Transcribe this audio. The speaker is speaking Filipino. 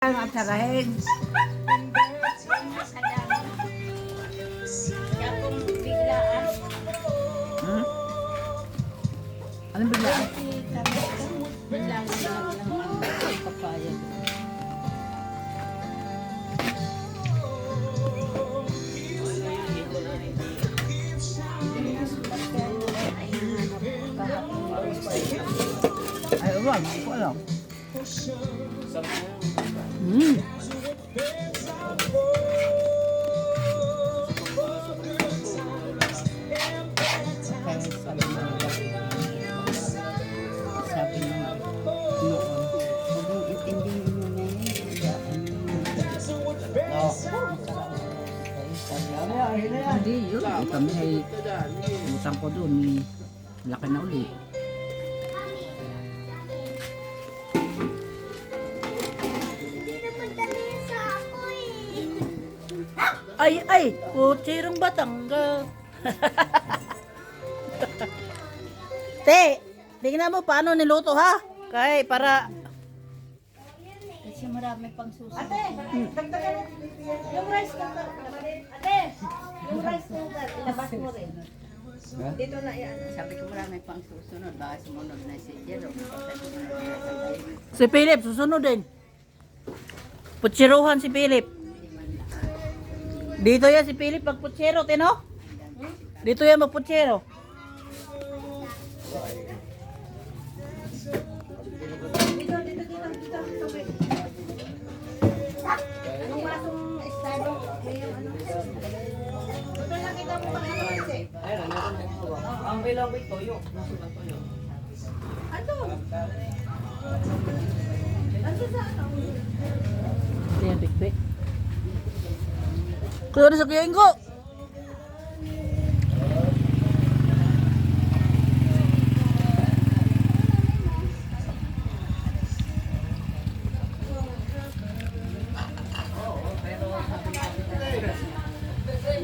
At sarahin. Kaya kung biglaan, Hmm? Anong biglaan? biglaan lang papayag. Ay, wag. Hindi ko alam. Hmm. Sabi mo, noon, huwag mong intindihin mo na yun. Hindi, yun. Kami ay utang ko doon. Laki na uli. Ay, putsirong Batangas. Te, tingnan mo paano niluto ha? Kay para Kasi marami pang susunod. Dagdagan yung rice cooker. Ate, yung rice cooker, ilabas mo rin. Dito na yan. Sabi ko marami pang susunod. Baka sumunod na si Jerome. si Philip susunod din. Putsiruhan si Philip. Dito yan si Philip magputsero, tino? Dito yan magputsero. Dito. Tubig. Anong masong estado? May yung ano? Ito nakita mo ba ano kasi? Ang bilang may toyo. Nasa ng toyo. Ano? Ano sa ano? Yan, big. Kuya na sa kuya Ingo.